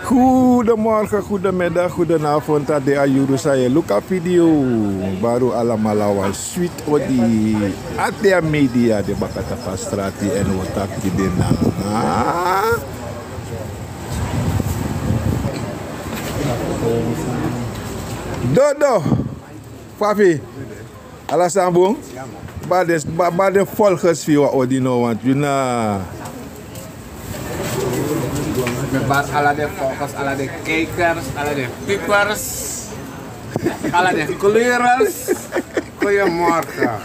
Goedemorgen, goedemiddag, goedenavond. Ade ayuru saya. Luka video baru alam-alawan sweet odi ade media de bakata pastrati en otak di denang. Dodo, Fafi, ala sambung. Bade volgers via Odino want you na. Bebas ala de volgers, ala de kijkers, ala de piepers, ala de kleurers. Goedemorgen.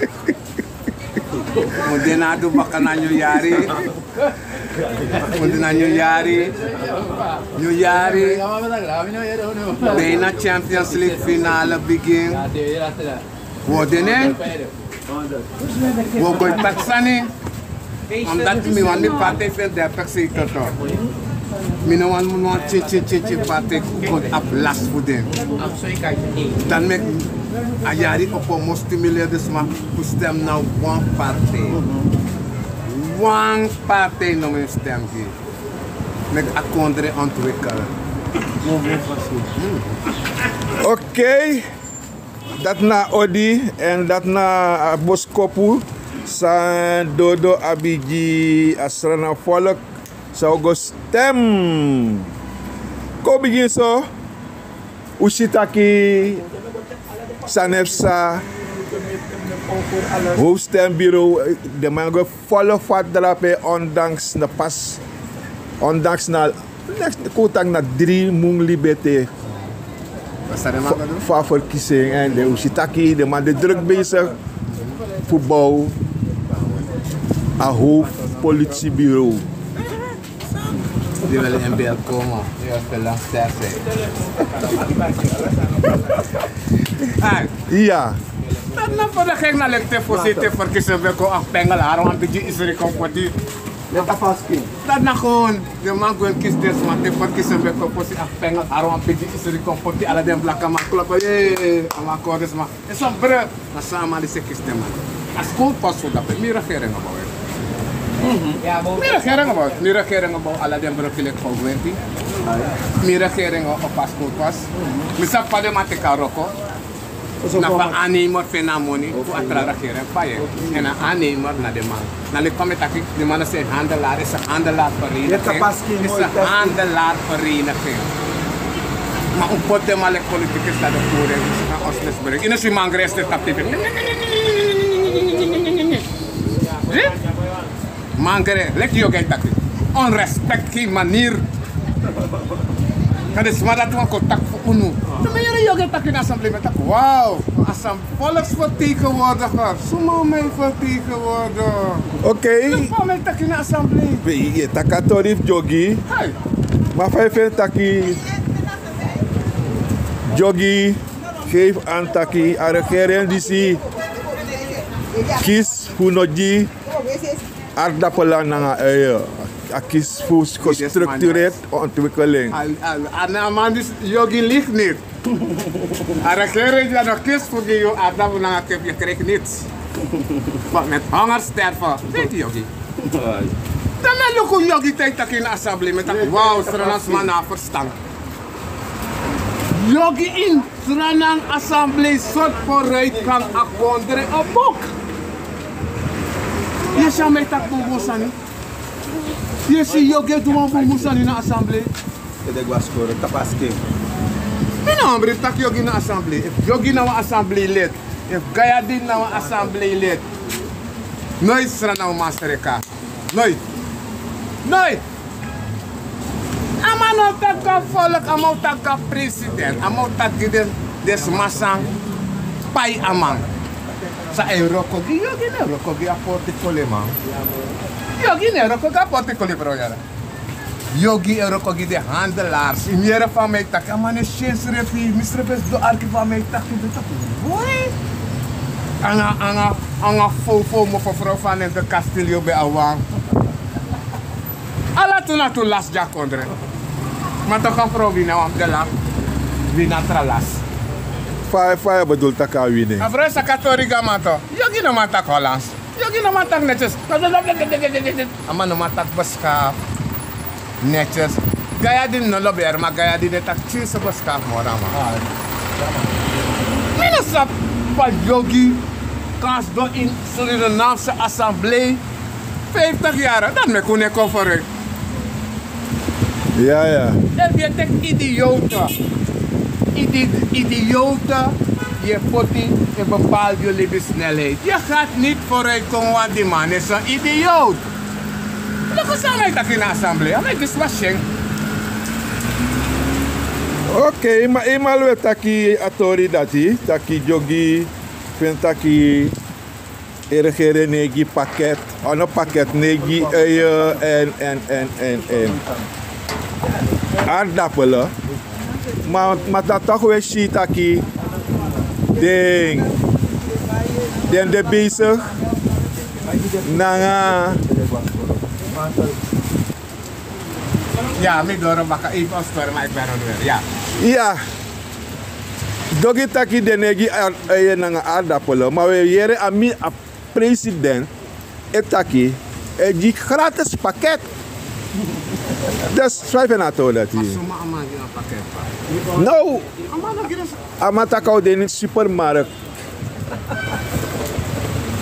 Modena do bakana New Yari. Bijna Champions League finale begin. Modena. We gaan taxani. Omdat mi wan mi party ver de taxi toto. Mi no wan mo chi party kon up last voor dem. Dan mek a yari op mo stimuleer dus ma ku stem na one party. One party no me stem gi. Mek a kondre ontwikkelen. Oké. Dat na Odi en dat na Boskopu sa Dodo Abiji Asrana volk zou go stem. Ko begin so Ushitaki Sanefsa hoofdstembureau de man go volle vat drape ondanks na pas ondanks na kutang na 3 mung liberté voor verkiezing en de Ushitaki, de man de druk bezig, voetbal, een hoofd politiebureau. Die willen in beeld komen, die willen sterk zijn. Ja. Dat nou voor de gek naar lekte voorzitter verkiezen we ko pengel harom een beetje is er compati. Dat afspraak. Dat nou gewoon de man gewoon kies des man de verkiezen we ko posi pengel harom een beetje is er compati ala den blaka makla ama cordes ma. Is een bre na sama die se kies de man. As school pas voor dat meer regering gebouw. Meer regering gebouw ala den bre kilek voor wenti. Meer regering op pas school pas. Misa pade matika roko. Na pa aannemer fenomeni voor attra regering paye. En een aannemer naar de man. Na le kwam het aki de man is een handelaar, is een handelaar vereniging. Is een handelaar vereniging. Maar een pote malek politicus dat de voering is naar Osles bereikt. In een simangre is het tapte. Mangere, lek je ook een takje. Onrespect geen manier. Kan is maar dat we contact voor UNO. Dan ben je ook in de assemblee met wauw, volksvertegenwoordiger, zomaar mijn vertegenwoordiger. Oké. Ik kom met in de assemblee. Je takatorif jogi. Maar 5 taki jogi geef aan taki a regering die si kies hunoji aardappelen na kies voor gestructureerd ontwikkeling. En man dus jogi ligt niet. A regering die nog kiest voor die aardappelen na je krijgt niets. Want met honger sterven, weet je jogi. Dan loop je jogi tijd in de assemblee met dat wauw, Sranang man na verstand. Jogi in Sranang assemblee soort vooruit kan afwonderen op boek. Je zou mij dat boemboesani. Je ziet jogi doen boemboesani in de assemblee. Dat was voor het tapasking. Mijn naam is tak jogi in de assemblee. If jogi na assemblee lid, if Gayadin na assemblee lid, nooit Sranang mastereka. Nooit. Nooit. Amano taka volk, amano taka president, amano taka des masang pai amang. Sa Eurokogi, yogi ne Eurokogi aporte kolema. Yogi ne Eurokogi aporte kolema yara. Yogi Eurokogi de handelaars. In jere van mij tak, amane shens refi, misre best do arki van mij tak, boy. Anga fofo mo vrouw van de Castillo bij Awang. Ala tuna tu las jakondre. Maar toch gaan vrouw winnen want de lang winnen tralas. Fire bedoel taka winnen. Afro sa katoriga mato. Yogi no matak Hollands. Yogi no matak netjes. Ama no matak beskaaf. Netjes. Gaya din no lober, maar gaya din het actie se beschaf morama. Minasa pa yogi kas do in Surinaamse Assemblée 50 jaar, dan me kon ik over. Ja, ja. En je denkt idioten. Idioten, je potie een bepaalde levenssnelheid. Je gaat niet vooruit komen, want die man is een idioot. Dat is aan in de Assemblée, dat is wat je. Oké, maar eenmaal we taki atori dati, taki jogi, vind taki regere negi pakket, ono pakket negi uien en aardappelen. Maar dat toch weer shit taki ding. Den de bezig. Nanga. Ja, ik door een bakken even afspelen, maar ik ben er weer. Ja. Ja. Dogi taki de negi uien nanga aardappelen. Maar we jere ami a president etaki die gratis pakket. Dus schrijf je naar toe dat hier. Nou, amatakau de in de supermarkt.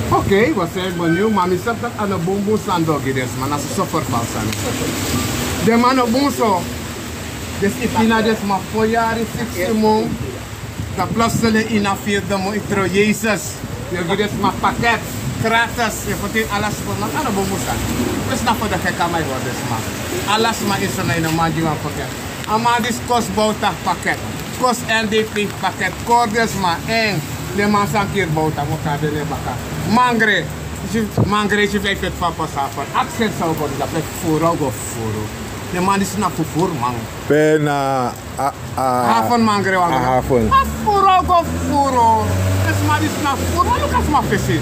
Oké, wat zeg ik benieuwd, maar ik heb dat aan de boomboe sandogi des, man, dat is zo vervalsen. De man op boomso, dus ik vind dat maar voor jaren 6 maanden, dat plotseling in een vierde maand, ik trouw Jezus, je geeft dus maar pakket, gratis, je verdient alles voor man, aan de boomboe san. Dus nou voor de gekke mij worden, man. Alles maar is er in een man die man pakket. Maar dit kost bouwtag pakket, kost NDP pakket, kordes maar één. De man zijn keer bouwtag, moet gaan de bakken. Mangre, je weet het van pas af. Accent zou worden, dat is voeren of voeren. De man is naar voer, man. Pena Haven mangre, man. haven. Voeren of voeren. Dus man is naar voeren, maar look at my visie.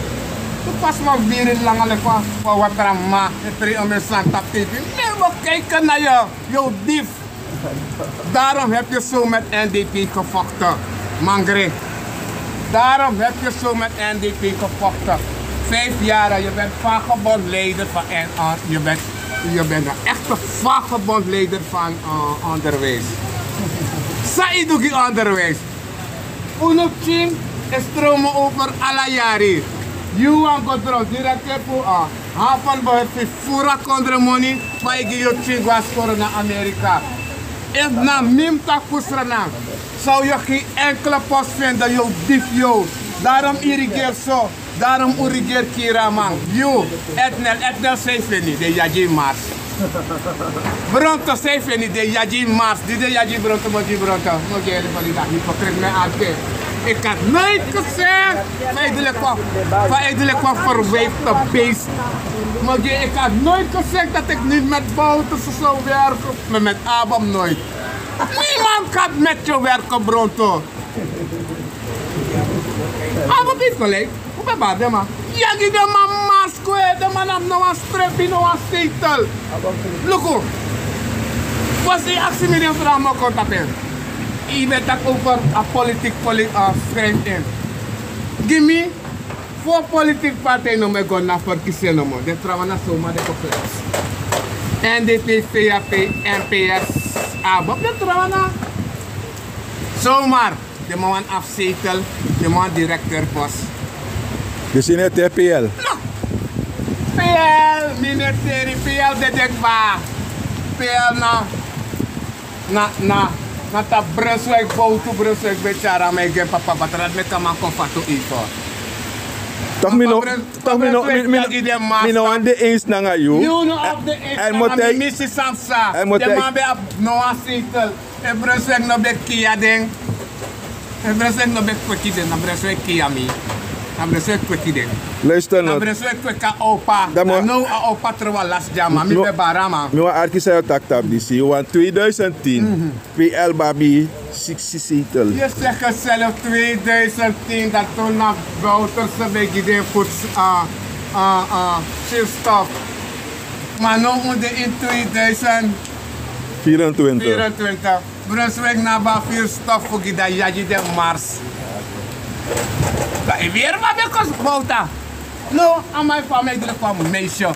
Tu pas maar weer in lange voor wat er aan ma, het is om een santa pipi. Nee, we kijken naar jou, jouw dief. Daarom heb je zo met NDP gevochten, Mangre. Daarom heb je zo met NDP gevochten. 5 jaar, je bent vakbondleider van je bent een echte vakbondleider van onderwijs. Sai doe je onderwijs. Unopching is stromen over alle jaren. You want go through directeur voor haven bij fura kondre money, maar ik je chingwa scoren naar Amerika. If na mim tak kusrana, zou je geen enkele post vinden, yo dief yo. Daarom irrigeer zo, daarom irrigeer Kira man. You, etnel seifeni, de yaji mars. Bronto seifeni, de yaji mars. Die de yaji bronto, moji bronto. Moji ele valida, hypocrite me ate. Ik had nooit gezegd, van eigenlijk wat verwijfde beest. Maar ik had nooit gezegd dat ik niet met Bouter zou werken, maar met Abam nooit. Niemand gaat met je werken, Bronto. Abam is gelijk, hoe ben je man? Ja, die de man masko, de man heeft nog een streepje, nog een zetel. Look, was die actie met een vrouw maar contacten? Je bent ook over een politiek schrijf in. Gimme, voor politiek partij no me gaan naar verkiezingen no. De trouwen na zomaar de complex. NDP, VAP, NPS, ABAP, de trouwen na. Zomaar, de man afzetel, de man directeur post. Dus in het PL? No. PL, ministerie, PL de dekba. PL na ta Brunswijk bouw to Brunswijk bechara mij geen papa batrat met kama konfato ito. Toch mino aan de eens nanga you. You know of the eens nanga missie Sansa. De man be no asitel. E Brunswijk no be kia ding. E Brunswijk no be kweki ding. Na Brunswijk kia mi. Na Brunswijk kweki ding. Luister nou. Na Brunswijk kweka opa. Na no a opa terwa last jama. Mi be barama. Mi wa arki sa tak tab disi. Want 2010 PL Babi 60 zetel. Je zegt zelf 2010 dat toen naar Bouter ze begin voor stilstof. Maar nu in 2024 Brunswijk naar Bavier stof voor dat jaji de Mars. Dat is weer wat bekos Bouter. Nou, aan mijn familie kwam een meisje.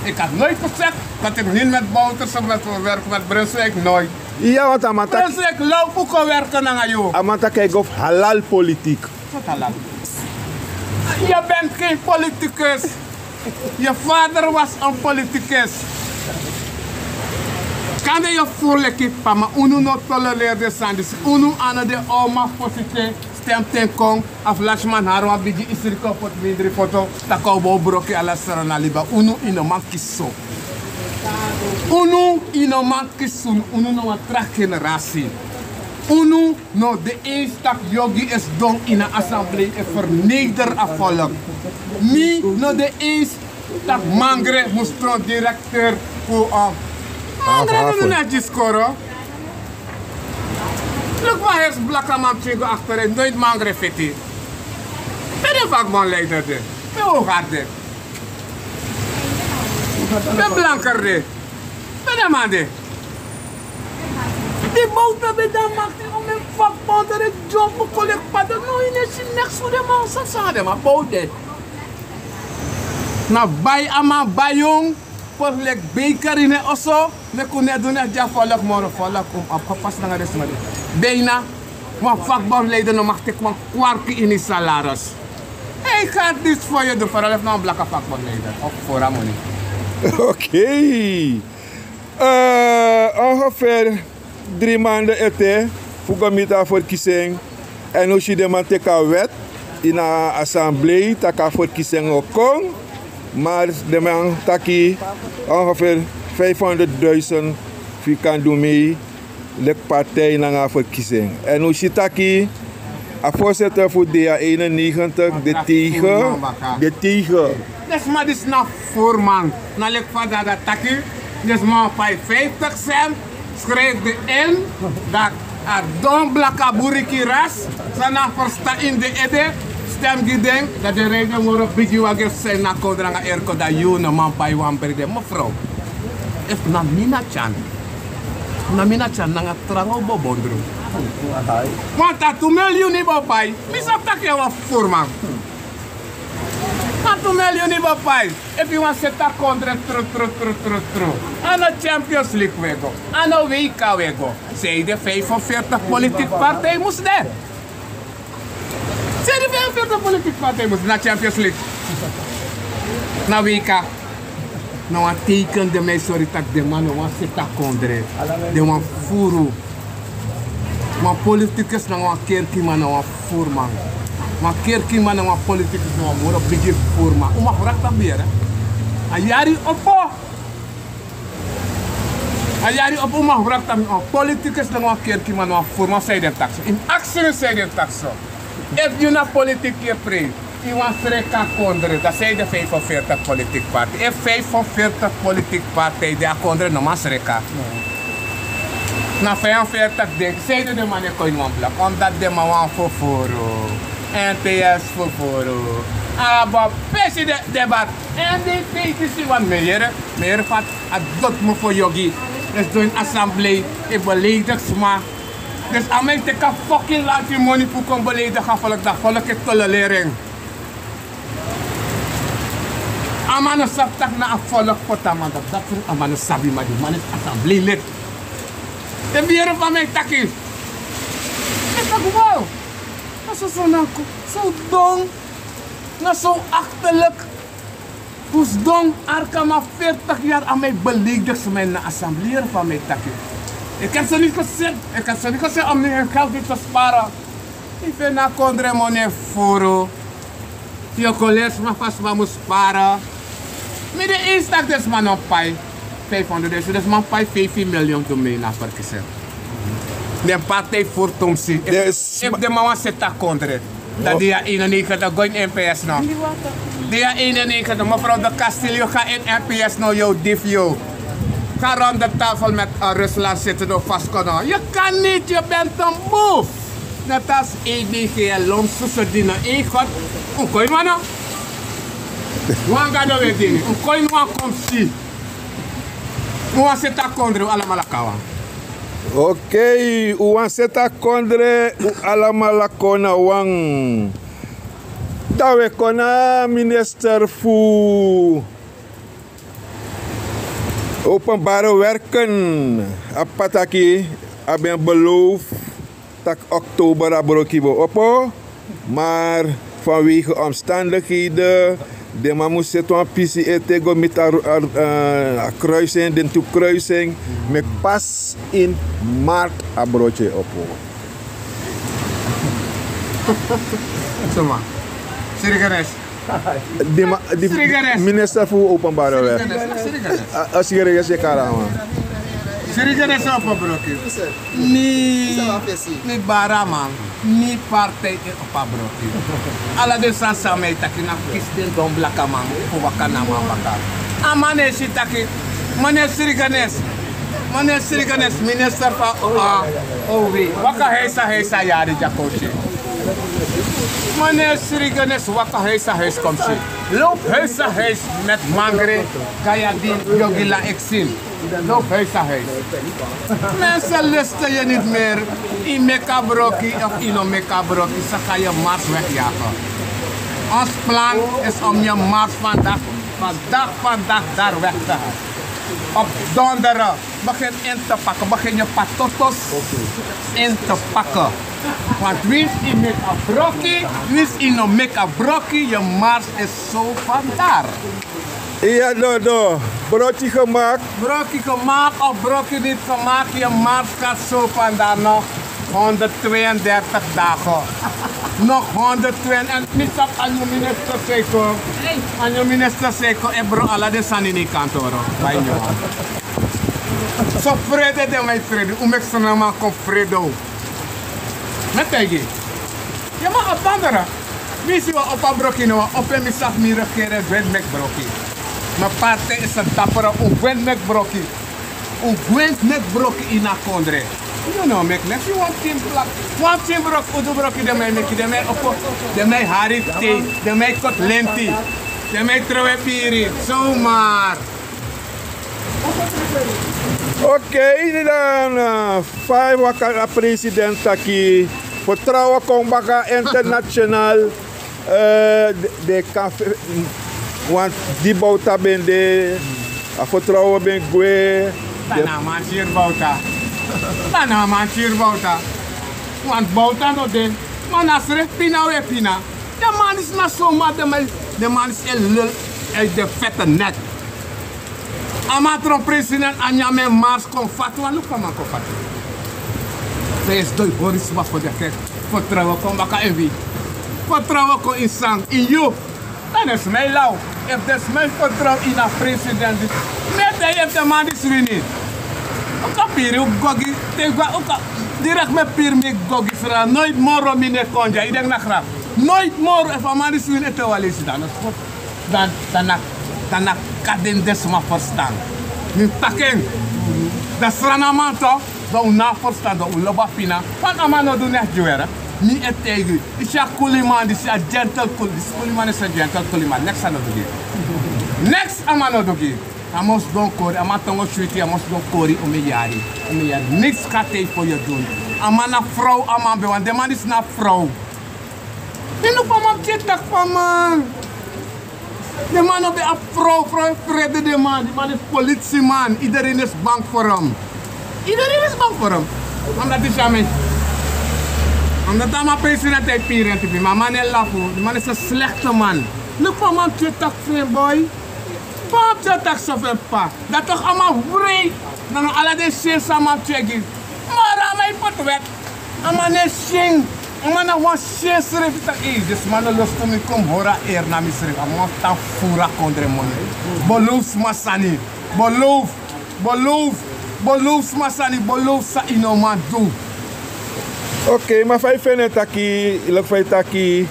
Ik had nooit gezegd dat ik niet met Bouters of met werken met Brunswijk, nooit. Ja, want amata... Brunswijk loop ook al werken naar jou. Amata kijk of halal politiek. Wat halal? Je bent geen politicus. Je vader was een politicus. Kan je voelen, maar unu no tolereerde sandis. Unu aan de oma positie stem ten kong. Af lashman harwa bigi isiriko pot mindri foto. Takau bo broki ala saranaliba. Unu inoman kiso. Unu inoman kisun. Unu no een traag generatie. Unu no de eenstak yogi is dong in een assemblee en verneder afvallen. Mi no de eenstak mangre moestron directeur voor mangre no net scoren. Look wat hij is blakke man tjigo achterin, nooit mangre fiti. Ben je vakman leider de? Ben je hoogharde? Ben blanker de? Ben je man de? Die boten bij dan maakt om een vakbond dat ik job voor collecten. Nou, je is niks voor de man. Zo zijn de maar boten. Nou, bij ama bayong, voor lek beker in het osso, ne kunnen doen het ja volk morgen volk om afgepast naar de rest maar. Bijna, maar vakbondleider no mag ik maar kwark in die salaris. Ik ga dit voor je doen, vooral even naar een blakke vakbondleider of voor Ramoni. Oké. Ongeveer 3 maanden ete, fugamita voor kiezing. En als je de man teka wet in de assemblee, taka voor kiezing ook kon. Maar de man taki ongeveer 500.000 kan doen mee de partij naar verkiezing. En als je taki, a voorzitter voor DA91, de Tiger. Dus maar dit is nou voorman. Nou lek van dat taki, dus maar bij 50 cent. Schrijf de N dat er don blakka buriki ras, sana versta in de ede, stem die denk dat de reden wordt bigi wagef zijn na kodrang erko dat you no man bij wan berde mevrouw. If na mina chan na trango bobondru. Want dat 2 miljoen niet bij, misap tak je wat voorman. $2 million niet bij. If you want to set a contract true. Aan de Champions League wego. Aan de WK wego. Zij de 45 politieke partij moest daar. Zij de 45 politieke partij moest naar Champions League. Na WK. Nou een teken de mij sorry dat de man want set a contract. De man furu. Maar politicus nou een keer man nou een voorman. Maar kerkie man en politicus nou worden begin vormen. Oma vraagt dat meer. Ayari oppo. Ayari oppo oma vraagt dat politicus nou kerkie man nou vormen zij de taxo. In actie zij de taxo. If you na politiek je pre, je want streka kondre, dat zij de 45 politiek partij. If 45 politiek partij de kondre no mas streka. Na 45 denk, zij de man je kon wan blak, omdat de man wan voor. NPS voor aber president debat en de PTC wat meer van het doet me voor yogi dus door een assemblee ik beledig maar dus aan mij te kan fucking laat je money voor kon beledigen volk dat volk het tolerering amano saptak na een volk potaman dat amano sabi maar die man is assemblee lid de bieren van mij takkie ik zeg wow. Zo dong, zo achterlijk. Hoe dong, Arkama 40 jaar aan mij beledigd ze mij na assembleer van mij takje. Ik heb ze niet gezegd om hun geld niet te sparen. Ik vind na kondre money voor. Je collega's maar vast maar moet sparen. Met de instag des man op pay 500.000, dus man pay 15 miljoen te mij na verkiezen. De partij voor Tomsi. If de mama zit daar contre. Dat die 91 dat gooit NPS nou. Die 91 mevrouw de Castillo gaat in NPS nou jouw div jou. Ga rond de tafel met Rusland zitten of vastkomen. Je kan niet, je bent een boef. Net als EDG Lomso zo die nou God. Hoe kon je maar nou? Hoe ga je weer dingen? Hoe kon je maar komen zien? Hoe zit daar contre allemaal kawan? Oké, uang seta kondre u alama lakona wang Dat we kunnen minister voor openbare werken. Apataki hebben beloofd dat oktober abrokibo opo. Maar vanwege omstandigheden, de man moest zetten een pisi etego met de kruising, de toekruising, met pas in maart abroche opo. Zomaar. Serieus. De minister voor openbare werken. Als je regeert, je kan Serieus op broki. Ni barama, ni partij op broki. Alla de sansa me taki na kisten don blaka man, o wakana man baka. Amane si taki, mane Siriganes, minister van OW. Waka heisa yari jakoshi. Meneer Siriganes, waka heisa komsi. Loop heisa met mangre, kaya din yogila exil. Loop heisa. Mensen lusten je niet meer. In meka broki of ino meka broki, ze gaan je mars wegjagen. Ons plan is om je mars vandaag daar weg te halen. Op donderdag begin in te pakken, begin je patotos in te pakken. Want wie in make a brokkie, wie in no make a brokkie, je mars is zo vandaar. Ja, no. Broodje gemaakt. Brokkie gemaakt of brokkie niet gemaakt, je mars gaat zo vandaar nog 132 dagen. Nog 102 en niet op aan je minister Seiko. Aan je minister Seiko en bro alla de sanini kantoro. Bij je. Zo vrede de mij vrede. Umek sanama kon fredo. Met tegen. Je mag op andere. Wie zie je op een brokje nou? Op een misaf meer keren wendmek brokje. Mijn partij is een dappere wendmek brokje. Een wendmek brokje in a kondre. You know, make next you want team black. One team brok, udu brokje de mij make de mij op de mij harite, de mij kot lenti, de mij trowe piri. Zomaar. Oké, dan 5 wakala president aquí. Vertrouwen komt baka internationaal. De café, want die bouwta ben de, vertrouwen ben gue. Tana man hier bouwta. Tana man hier bouwta. Want bouwta no den. Man asre pina we pina. De man is na zomaar de man is een lul uit de vette nek. Amatron president Anyame Mars kon fatwa, look man kon fatwa. Zij is dood Boris was voor de gek. Vertrouwen kon baka en wie. Vertrouwen kon in sang, in jou. Dan is mij lauw. If des mijn vertrouwen in een president is. Met hij heeft de man is winning. Ook piri, ook gogi. Ook direct met piri met gogi. Nooit more om in de konja. Ik denk naar graag. Nooit more if een man is winning. Het wel is dan na kaden desma verstaan. Nu taken. Dat sranaman toch? Dat u na verstaan, dat u loba pina. Want amano doen echt juera. Niet het tegen. Is ja kuliman, is ja gentle kul. Is kuliman is een gentle kuliman. Next ano dogi. Next amano dogi. Amos don kori, amatongo sweetie, amos don kori ome yari. Niks gaat hij voor je doen. Amana vrouw, aman want de man is na vrouw. En nu van man chetak van man. De man op de vrouw, vrede de man. Die man is politieman. Iedereen is bang voor hem. Iedereen is bang voor hem. Omdat is aan mij. Omdat hij maar president heeft pirent. Maar man is lafo. Die man is een slechte man. Look van man chetak vriend boy. Pap chetak zoveel pa. Dat toch allemaal vrij. Dan alle de shit samen checken. Maar aan mij pot wet. Aan mij shing. Man, I want share serif this man lost to me come hora air na mi serif. I want ta fura kondre money. Boloof masani. Boloof masani. Boloof sa ino man do. Oké, maar vijf net aquí, ilok vijf taki.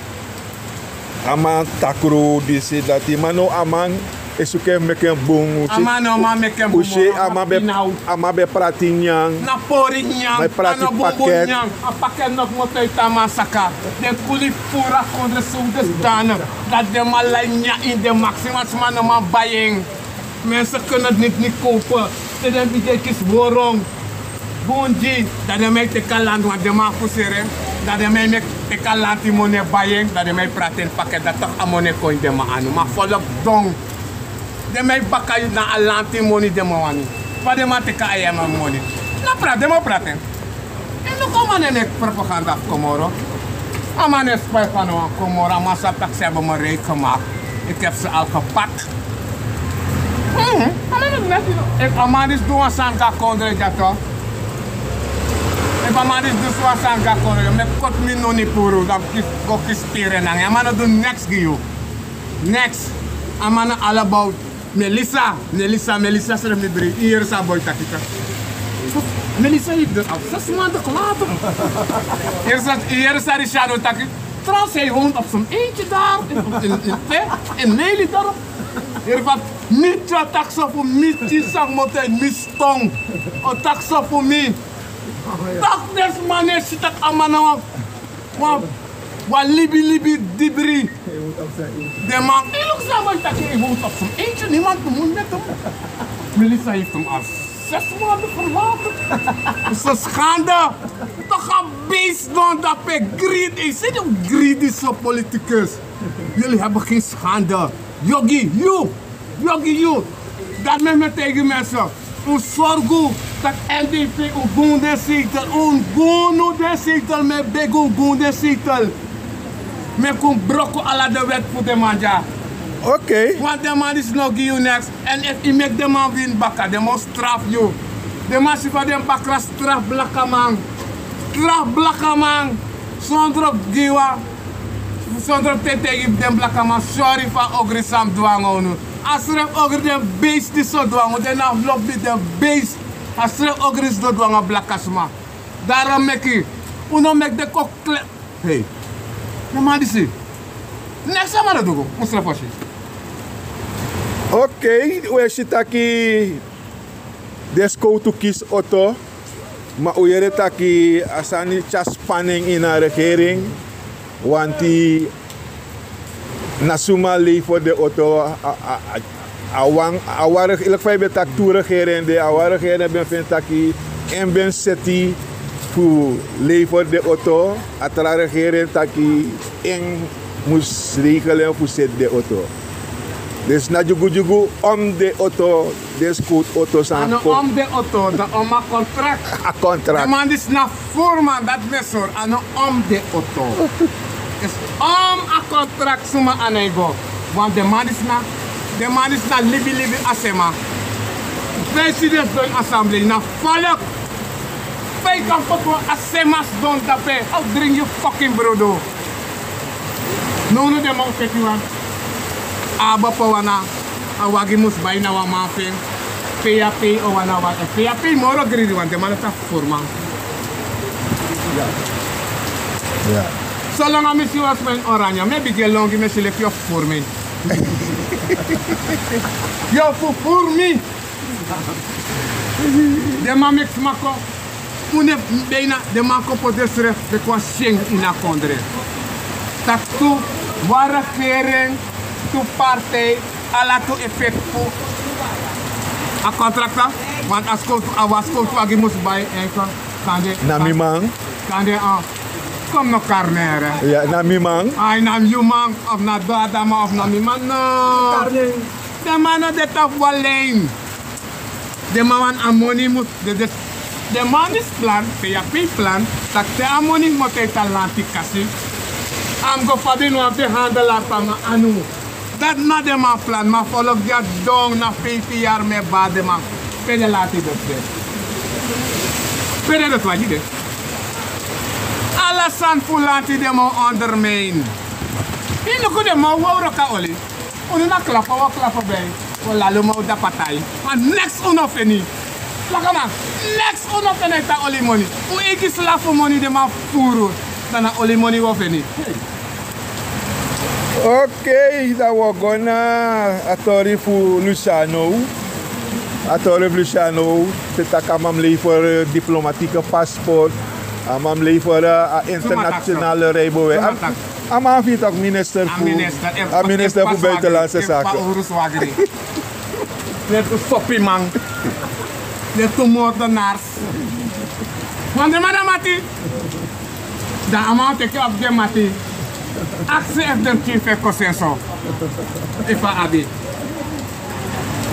Aman takro disi dati mano aman esuke meken bung. Aman meken bung. Uche ama be pratinyang. Na porinyang. May prati paket. A paket nog moet uit masaka. De kuli fura kondre so des dana. Dat de malanya in de maxima's man man buying. Mensen kunnen het niet kopen. Ze denken dat is worong. Bonji, dat de meid de kaland want de man fuseren. dat de mij ik al laat die money buying, dat de mij praat in pakket, dat toch een money coin de man anu. Maar volop dong. De mij bakken na al laat die money de man anu. Wat de man teka ayam money. Na praat, de man praten. En nu komen we in propaganda Komoro. Aman is bij van een Komoro, maar ze hebben me rijk gemaakt. Ik heb ze al gepakt. Aman is doen aan ga kondre jato. Aman is dus wat aan ga kondre. Met kot min no ni puru, dan go kisperen nang. Aman do next give. Next. Aman all about Melissa serem mi bri. Hier sa boy takika. Melissa heeft er al 6 maanden later. Hier is Richard Taki. Trouwens, hij woont op zijn eentje daar. In Nelidorp. Hier wat niet je taxa voor mij. Die zag moet mistong. O taxa voor mij. Tak des mannen zit ik aan mijn naam. Wat libi dibri. De man, die loopt samen. Hij woont op zijn eentje. Niemand moet met hem. Melissa heeft hem al 6 maanden verlaten. Dat is een schande. Toch een beest dan dat ik greed is. Zie je greedy zo'n politicus? Jullie hebben geen schande. Yogi, you. Dat met me tegen mensen. Un zorgo dat NDP een goede zetel. Een goede zetel met bego goede zetel. Met een brokko ala de wet voor de manja. Oké. Want de man is nog you next. En if je make de man win bakka, de man straf you. De man is van de bakra straf blakka man. Straf blakka man. Zonder giwa. Zonder te tegen de blakka man. Sorry voor ogri sam dwang onu. Als er ogri de beest is zo dwang. De naam loopt met de beest. Als er ogri is zo dwang blakka man. Daarom make je. Uno make de kok klep. Hey. De man is hier. Next time I do go. Oké, we zitten aquí desco to kies auto, maar we hebben taki asani spanning in de regering, want die nasuma leef voor de auto, awarig ilk feit met tak toe regering de awarig regering ben vindt taki en ben seti voor leef voor de auto, atra regering taki en moest regelen voor zet de auto. Dus na jugu om de auto, dus goed auto zijn. En om de auto, dat om een contract. Een contract. De man is na voorman, dat mesor, en om de auto. Dus om een contract suma anego. Want de man is na libi asema. President van de assemblee, na volk. Wij kan voor asemas doen daarbij. How drink you fucking brodo. No de man keti wan. Aba pa wana. Awagi mus bay na wa mafin. PAP o wana wa. PAP moro gridi wan. De man is forman. Ja. Zolang aan missie was mijn oranje. Maybe get long in mijn je voor me. Yo voor me. De man mix mako. Une bijna de mako po desref. De kwa shing in a kondre. Dat toe, waar regering, toe partij, alla toe effect voor een contract. Want als ik het moest bij kan je... Na mi man. Kan je kom nog carnere. Ja, na mi man. Ay, na mi man, of na doadama, of na mi man. No. De man de taf alleen. De man ammonie moet... De man is plan, PAP plan, dat de ammonie moet uit Atlantic kassie. I'm go for the one to handle up anu. Dat na de man plan, maar volg dat dong na 5 jaar met bad de man. Pede laat je dat weer. Pede dat wat je deed. Alla san fulati de man ondermijn. Je nog de man wou roka oli. Onu na klappen bij. Ola lo mau da patai. Maar next onofeni. Laka man, next onofeni ta oli money. U iki slafu money de man furu. Dan oli money wofeni. Oké, dan we gaan atori voor Luciano. Atori Luciano, het mam leveren diplomatieke paspoort, mam leveren internationale rijbewijs. Am vindt ook minister voor buitenlandse zaken. Net een soppieman, net een moordenaars. Want de madamati, Da amount take up the mati. Accept them chief e consenso. Ifa abi.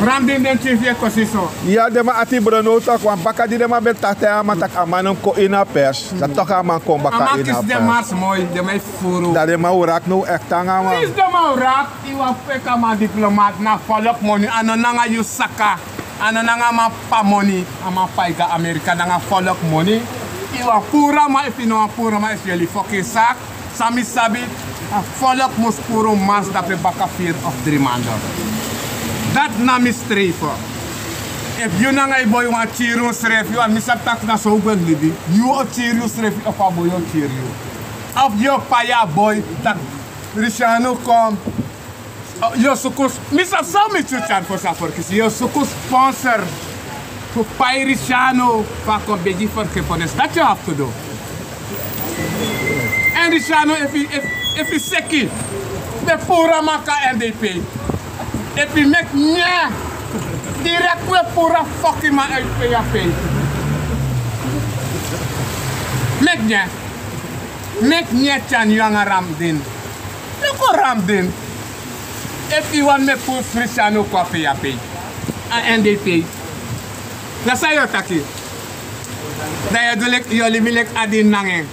Ramdin den chief e consenso. Ja, de ma ati brono tak wan baka di de ma betate ama tak amanon ko ina pers. Dat toch ama kon baka Amak ina is de pers. mars mooi, de mij furu. Dat de ma urak no echt tanga ma. Is de ma urak, iwa peka ma diplomat na follow money. Ano nanga you saka. Ano nanga ma pa money. Ama paiga Amerika nanga follow money. Iwa pura ma if you know pura ma is really fucking sak. Sami sabi. Follow mus puro mas dape baka fear of dreamander. Dat na mystery for. If you nang ay boy want chiru sref you and Mr. Tak na so good libi, you a chiru sref of a boy on chiru. Of your paya boy that Rishano come. Your sukus, Mr. Sami chuchan for sa for kisi. Your sukus sponsor to pay Rishano for combeji for kepones. That you have to do. And Rishano if he seki, the pura maka NDP. If he make nya. Direct we pura fucking ma uit PAP. Mek nye chan yang Ramdin. Loko Ramdin. If you want me put Frisiano kwa PAP. NDP. Nasa yo taki. Daya dulek yo limilek adin nange.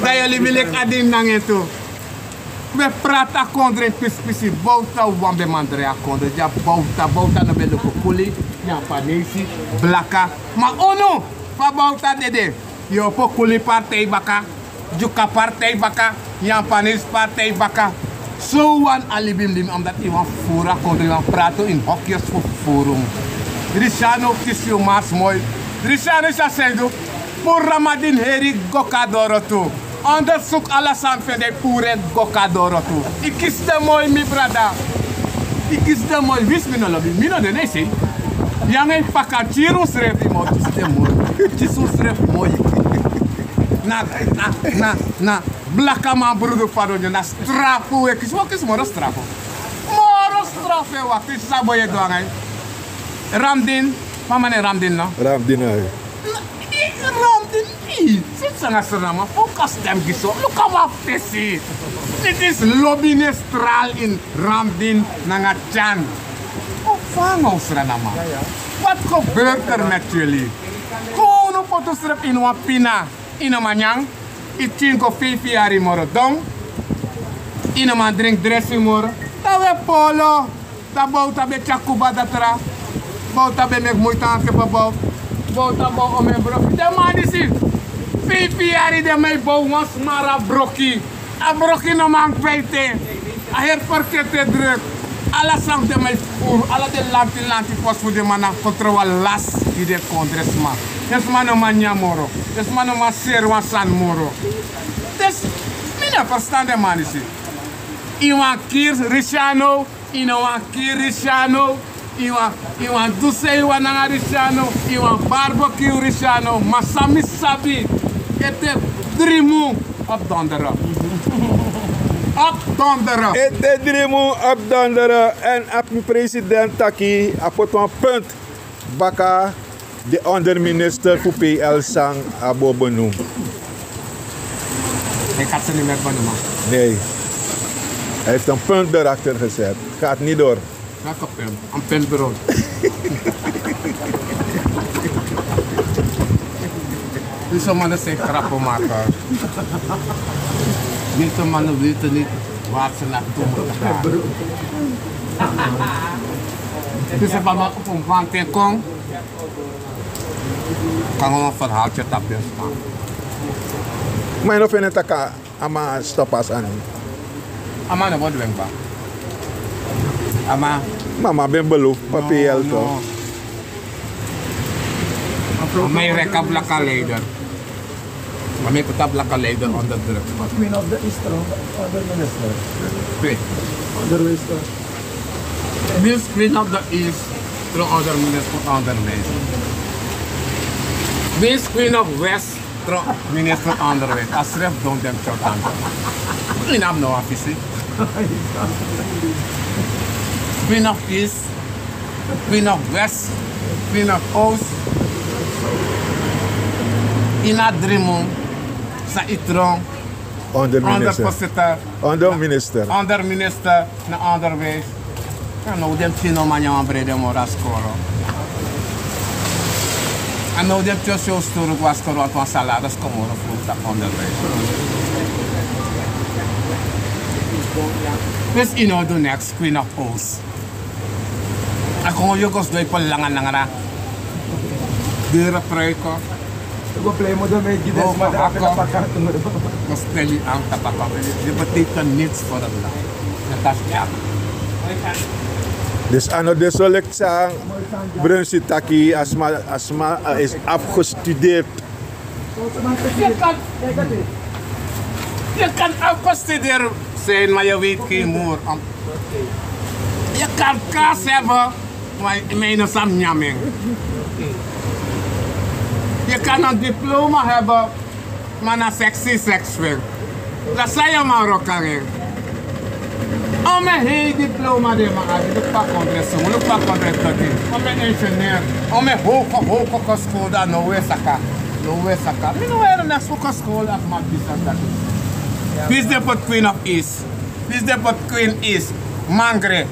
Daya limilek adin nange tu. We prata kondre pispisi bouta wambe mandrea kondre ja bouta na belo kuli ya panesi blaka ma ono pa bouta dede yo po kuli partij baka juka partij baka ya panes partij baka so wan alibim lim omdat iwan fura kondre wan prato in hokjes voor forum Rishano kisio mas mooi Rishano sa sendo por Ramadin heri gokadoro tu onderzoek alasan van de pure gokadoro tu. Ik is de mooi, mi brada. Ik is de mooi. Wist me no lobby. Mi no de nee say. Yang ay pakachiru sref di mo. Is de mooi. Chisu sref mooi. Na. Blaka man brudo fado na strafu. Kis wat is moro strafu. Moro strafu wa. Kis saboye do ngay. Ramdin. Pamane Ramdin no. Ramdin ay. Ramdin. Sit sa nga sarama, focus them giso. Look at my face. It is lobinestral in Ramdin nga chan. O fango sra naman. Wat gebeurt er met jullie? Kono potosrep in wapina. Ina manyang. Ichinko 5 jaar moro dong. Ina man drink dressing moro. Tawe polo. Tabou tabe chakuba datra. Bou tabe mek moeitaan ke babou. Bou tabou ome bro. De man is it. 5 jaar de mij bouw was maar a broki. A broki no man kwijte. A her parkete druk. Alla sang de mij voor. Alla de lanti pas voor de man controle las. Die de kondresma. Des man no man moro. Des man no man ser wan san moro. Des mina verstaan de man is it. Iwan kier Rishano. Iwan kier Rishano. Iwan duse iwan nanga Rishano. Iwan barbecue Rishano. Masami sabi. Ete drimu op donderen. Op donderen. Ete drimu op donderen. En op president Taki apot een punt. Baka de onderminister voor PL Sang abo benoem. Ik had ze niet meer benoemen. Nee. Hij heeft een punt erachter gezet. Gaat niet door. Welke punt? Een puntbureau. Deze mannen zijn grappen maken. Deze mannen weten niet waar ze naartoe moeten gaan. Dus als we op een wand komen, kan we een verhaaltje tapje staan. Maar je vindt dat ik ama stopas aan. Ama na wordt wenkbaar. Ama. Mama ben beloofd voor PL toch? May reka blaka leider. May puta blaka leider onder druk. Queen of the East, other minister. Twee. Other minister. Miss Queen of the East, through other minister under West. Miss Queen of West, through minister under West. Asref don't them short under. We have no office. Queen of East, Queen of West, Queen of Oost. In a dream, Sa itron. Onderminister. Onderminister. Onderminister na onderwijs. En nou dem tino manja wan brede mora skoro. En nou dem tio show sturu kwa skoro wat wan salaris komoro vloed dat onderwijs. Dus ino do next Queen of O's. Ako yukos doy pa langan-langara. Dura pruiko. Ik play mo dan met Gides, maar daar heb ik een pakket. Dan stel je aan te pakken. Je betekent niets voor het land. En dat is ja. Dus aan de selectie Brunsi Taki asma is afgestudeerd. Je kan afgestudeerd zijn, maar je weet geen moer. Je kan kaas hebben, maar je meent sam nyaming. Je kan een diploma hebben, maar een sexy sekswil. Dat zei je maar ook al. Om een heel diploma de maar ik pak congressen, ik pak congressen. Om een ingenieur, om een hoge school dat no we saka. Ik nou er een hoge school als maar dat. Dit is de pot Queen of East. Dit is de pot Queen East. Mangre.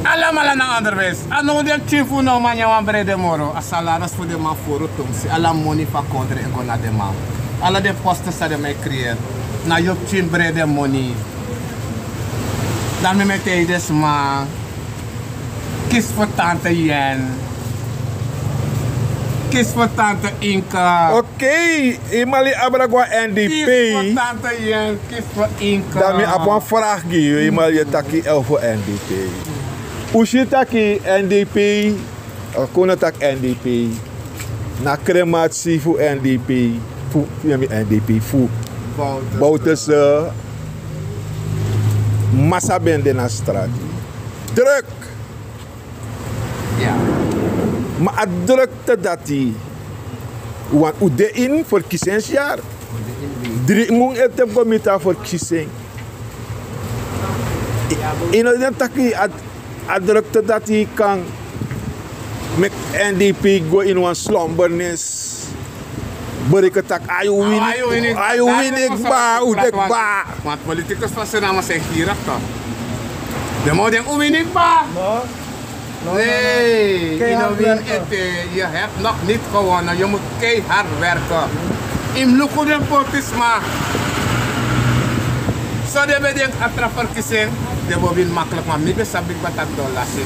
Allemaal naar onderwijs. En nu de chifu no man wan brede moro. A salaris voor de man voor het tumsi. Alla money van kondre en go naar de man. Alla de posten sa de mij creëren. Na je chin brede money. Dan me met deze man. Kies voor tante Jen. Kies voor tante Inka. Oké, imali abragwa NDP. Kies voor tante Jen. Kies voor Inka. Dan me op een vraag geven, imali taki el voor NDP. Ushi taki NDP, kono tak NDP. Na crematie voor NDP. Voor NDP, voor Bouterse. Massa bende na straat. Druk. Ja. Maar het drukte dat hij. Want u de in voor kiezingsjaar. 3 moet het comité voor kiezing. In het taki het drukte dat hij kan met NDP go in een slumbernis. Beriket tak ayo winning ba udek ba. Want politicus van Suriname zijn gierig toch? De moet denken winning ba. Nee, je hebt nog niet gewonnen. Je moet keihard werken. In lukken de politisme. Zo de bedenk atra verkiezing. De bobin makkelijk, maar niet besabik batak dollar zit.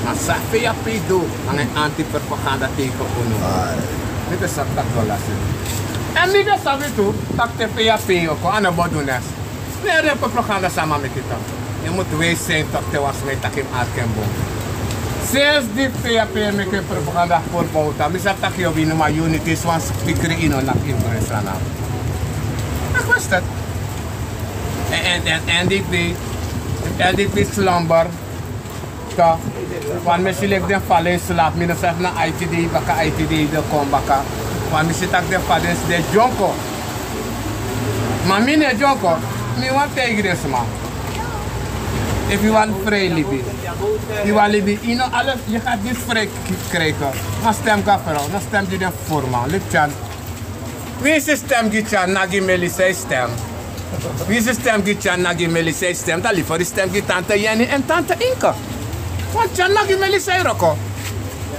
Maar sa via pido aan een anti-propaganda tegen UNO. Niet besabik batak dollar zit. En niet besabik toe, tak te via pido ko aan een bodunes. Nee, de propaganda samen met het. Je moet wees zijn toch te was met takim uitkenboom. Sinds dit PAP met de propaganda voor bouwta, misal tak je win maar unity swans fikri ino nak impresana. Dat was dat. En NDP slumber. Toch? Want mensen ligt den vallen in slaap. Mensen zeggen na ITD baka ITD de kom baka. Want mensen tak den vallen de jonko. Maar mine jonko, mi want tegen deze man. If you want vrij Libi. You want Libi, you know alles, je gaat niet vrij krijgen. Dan stem ka vrouw, dan stem je den forma. Lipchan. Wie is de stem gitchan nagi melisei stem? Wie is de stem gitchan nagi melisei stem? Dat liever die stem git tante Jenny en tante Inka. Want chan nagi melisei roko.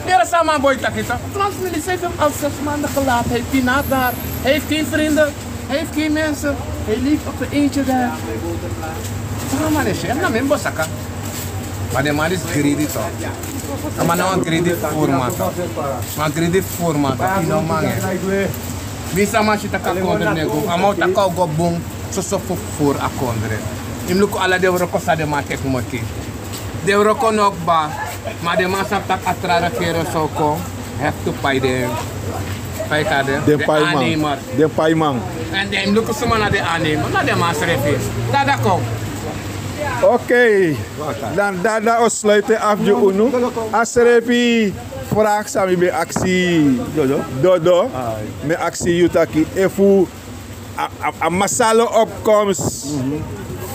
Hier is allemaal boy takita. Frans melisei heeft al 6 maanden gelaten. Heeft hij naad daar. Heeft geen vrienden. Heeft geen mensen. Hij liegt op een eentje daar. Sama man is hem na membo saka. Maar de man is greedy toch. Maar nou een greedy format. Maar greedy format. Ino man hè. Bisa man si taka kondre nego. Amo taka go bung so voor a kondre. Im luko ala de roko sa de man tek moti. De roko nok ba. Maar de man sa tak atrara kere so ko. Have to pay de. Pay kade. De payman. De payman. En de im luko suma na de aannemer. Na de man serefis. Dada ko. Oké, dan daarna sluiten af je UNO. Als er even vraag samen met actie Dodo, met actie Yutaki, even een massale opkomst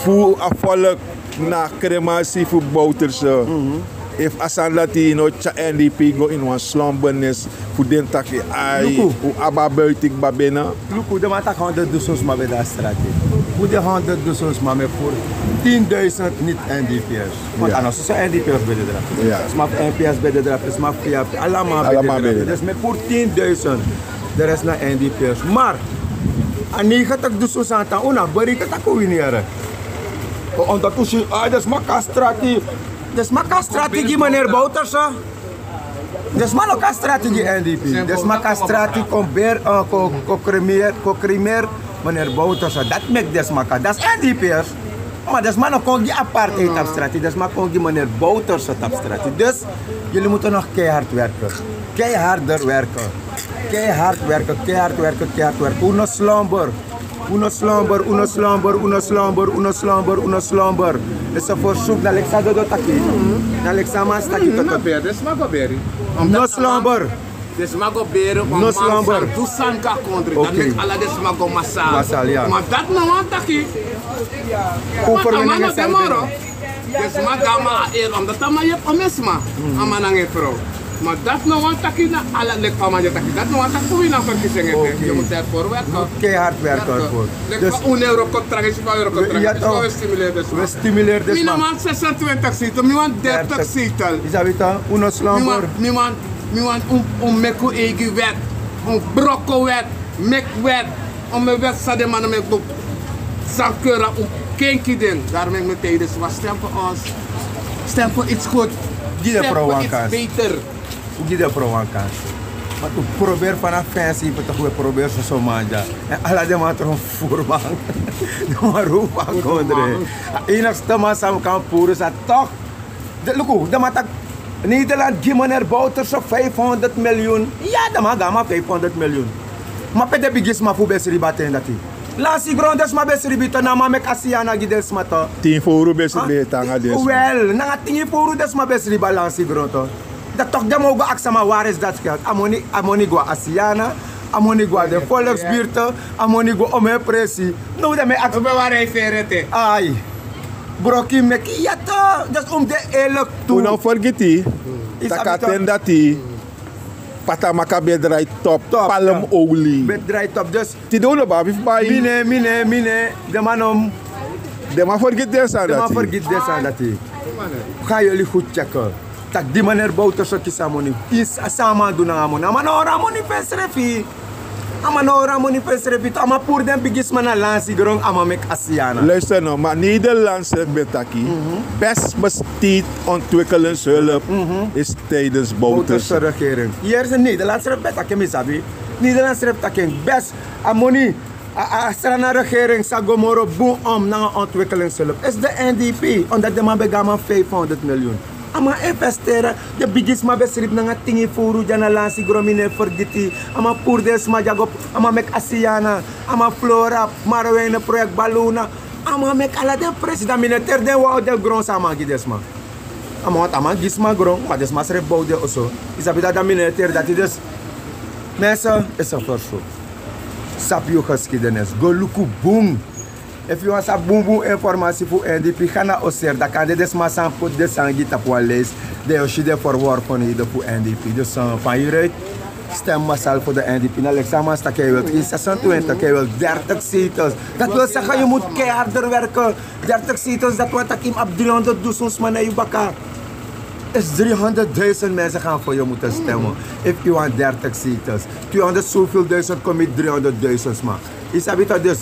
voor een volk naar crematie voor Bouterse. if asandati no cha NDP go in one slumberness voor den taki ai u ababuitik babena. Luku, de matak 100.000 maar bij de straat. Hoe de 100.000 maar voor 10.000 niet NDP'ers. Want anders is er NDP'ers bij de draad. Ja. Is maar NP'ers bij de draad, is maar VAP, allemaal bij de draad. Dus met voor 10.000, de rest naar NDP'ers. Maar, aan 90.000 aan het una, bari ka tako wineren. Omdat u ziet, dat is maar strategie. Dat is maar strategie meneer Bouterse. Dat is maar ook strategie NDP. Dat is maar strategie co-cremeer meneer Bouterse. Dat maakt dat maar. Dat is NDP'ers. Maar dat is maar ook die apartheid strategie. Dat is maar ook die meneer Bouterse strategie. Dus jullie moeten nog keihard werken. Keiharder werken. Keihard werken, keihard werken, keihard werken. Uno slumber. Uno slumber, uno slumber, uno slumber, uno slumber, uno slumber. Het is een verzoek dat Alexa doet taki. Alexa mas taki tot op. Dat is maar gebeuren. No slumber. Dat is maar gebeuren. No slumber. Tu san ka country. Dat is alle des maar go masal. Masal, ja. Maar dat nou aan taki. Overwinning is demoro. Dat is maar gama omdat dat maar je omesma. Amanang vrouw. Maar dat nou aan taki na alle lek van mij taki. Dat nou aan taki hoe je nou verkiezingen hebt. Je moet daarvoor werken. Keihard werken ervoor. Dus €1 contract is €1 contract. Ja, Dus we stimuleren dus. we stimuleren dus. Mijn man 26 zitten, mijn man 30 zitten. Is dat weer uno slumber? Mijn man meko eigen wet, brokko wet, wet, mijn wet zade man met zankera, kenkie den. Daarom ik meteen dus wat stem voor ons, stem voor iets goed, Give de stem vrouw voor een iets kans. beter. Give de vrouw een kans. Maar tu probeer vanaf fancy, maar tu probeer zo manja. En alle de man toch voorbang. De man roep aan kondre. Enigste man samen kan voeren, dat toch. Look, de man tak Nederland geeft meneer Bouterse 500 miljoen. Ja, de man gaat maar 500 miljoen. Maar pe de bigis maar voor best ribaten dat hij. Lasi grondes maar best ribaten na maar met Asiana gides maar toch. 10 voor best betanga des. Wel, na 10 voor des maar best riba lasi gronto. Dat toch de mogen aksama waar is dat geld? Amoni go Asiana, amoni go de volksbuurten, amoni go om mijn pressie. Nou dat mij We waren even ai. Broki meki ja toch, dat is om de eerlijk toe. Uno forgeti. Takaten dati. Patamaka bedrai top. Palmolie. Bedrijf top, dus Tidolo babi bai. mine, de man De ma forget des aan de man dat. vergeet des aan dat hij. Ga jullie goed checken. Tak die meneer Bouterse kisamoni. Is samen doen aan amoni. Amanora amoni pesrefi. Amanora amoni pesrefi. Ama pour den bigis man lansi grong ama mek Asiana. Luister nou, maar Nederlandse betaki. Best besteed ontwikkelingshulp is tijdens Bouterse Bouterse. regering. Hier is een Nederlandse betaki misabi. Nederlandse betaki best amoni. Strana regering sa gomoro boom om na ontwikkelingshulp. Is de NDP omdat de man begama 500 miljoen. Ama investeren, de biggest ma besrip na nga tingi furu jana lansi gromine forgiti. Ama purdes ma jagop, ama mek Asiana, ama Flora, Marwene project Baluna. Ama mek ala de president militair den wa de gron sama gidesma. Ama gisma gron, maar desma srep boude oso. Isabida da militair dat dus mensen is een verzoek. Sap je geschiedenis, go luku boom. If you want some boom informatie voor NDP, ga naar Oser. Dan kan je dus maar zijn put de sangita op een lijst. Dat je voor work van je voor NDP. Dus van hieruit stem massaal voor de NDP. Nou, Alexander Stak, je wilt in 26, je wilt 30 zetels. Dat wil zeggen, je moet keiharder werken. 30 zetels, dat wordt ik op 300.000 man naar je bakka. Is 300.000 mensen gaan voor je moeten stemmen. If you want 30 zetels. 200 zoveel duizend kom je 300.000 man. Is dat dus?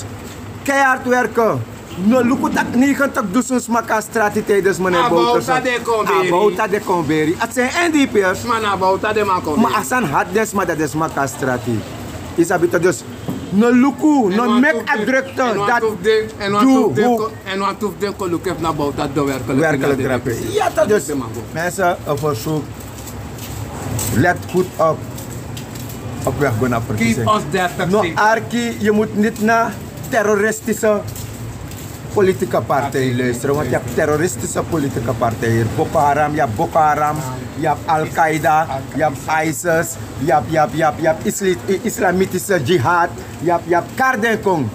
Keihard werken. No, lukt dat 90.000 maka strategie tijdens meneer Bouterse. Abouta de Conberi. Het zijn NDP'ers. Man, abouta de man Maar als een had des, maar dat is maka strategie. Is dat dus? No luku, no mek drukte. En wat hoeft de koluk heeft naar abouta de werkelijk grappig. Ja, dat dus. Mensen, een verzoek. Let goed op. Op weg naar verkiezing. Keep us 30 No, Arki, je moet niet naar terroristische politieke partij luisteren, want je hebt terroristische politieke partijen. Boko Haram, je hebt Boko Haram, je hebt Al-Qaeda, je hebt ISIS, je hebt islamitische jihad, je hebt Kardenkong.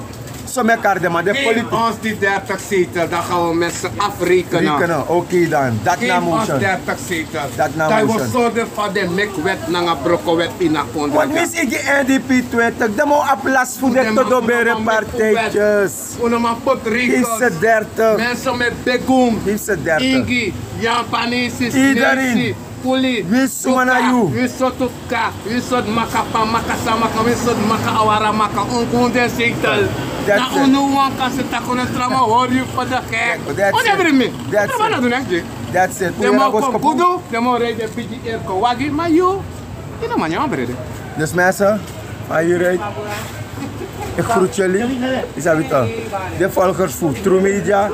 zo met elkaar, man. De Geef politiek. ons die 30 zetels, dan gaan we met z'n afrekenen. Oké dan. Dat Geef na ons motion. 30 zetels. Dat na we motion. zorgen voor de mikwet naar een brokkenwet in een Want contract. mis ik NDP 20, de mo aplas voor de todobere partijtjes. We maar pot Geef regels. ze 30. Mensen met begum, Geef ze 30. Ingi, Japaneses, Iedereen. Nersi, Puli, Wie sumana you? wie sotuka, wie sot makapa, makasa maka, wie sot maka awara maka, onkunde zetel. That's Na it. unu wanka se takonen trama, hoor je voor de gek. That's Wat it. hebben we? That's Wat gaan we doen, hè? That's it. De mo kom kudu, de mo rede piji erko wagi, maar you, je nou man, je brede. Dus mensen, van hieruit, ik groet jullie. Is dat het? De volgers voor True Media,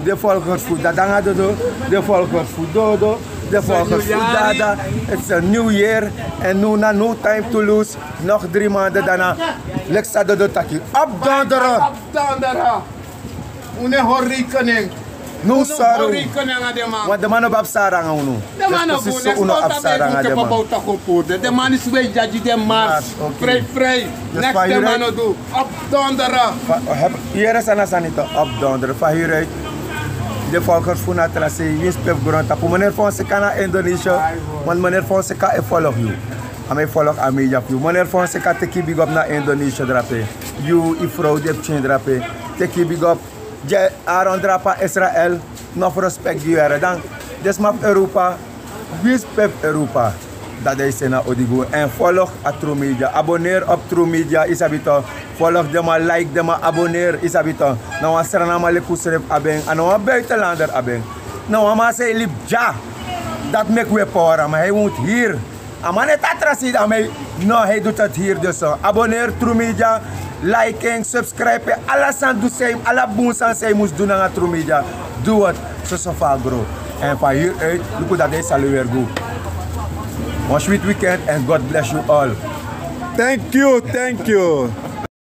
de volgers voor Dadanga Dodo, de volgers voor Dodo, de volgers voor Dada. Het is een nieuw jaar en nu na no time to lose. Nog 3 maanden daarna. Lexa Dodo Taki. Opdonderen! Opdonderen! Une horrikening. No sorrow. Horrikening aan de man. Want de man op Absaranga unu. De man op Dus precies zo Absaranga de man. de man is weer jaji de mars. Oké. Vrij. Dus Next van de hieruit- man doe. Opdonderen. Hier is aan sanita opdonderen. Van hieruit. De volgers voor naar tracé, wie speelt grond op. Meneer Fonseca naar Indonesië, want meneer Fonseca ik volg u. En ik volg aan media. Meneer Fonseca teki big up naar Indonesië drape. You i vrouw de chain drape. Teki big up. Je Aaron drapa Israël. Nog respect die waren dan. Dus map Europa. Wie speelt Europa? Dat is naar Odigo. En volg a True Media. Abonneer op True Media is habito. Volg de maar, like de maar, abonneer is habito. Nou was er nou maar le kusrep abeng. En nou een buitenlander abeng. Nou maar zei lip ja. Dat make we power. Maar hij woont hier. En man het atrasi aan mij. Nou hij doet het hier dus. Abonneer True Media. Liking, subscribe. Alles aan doen zijn. Alle boons aan zijn moest doen aan True Media. Doe het. Zo vaak groot. En van hieruit. Look dat deze zal weer goed. One sweet weekend and God bless you all. Thank you, thank you.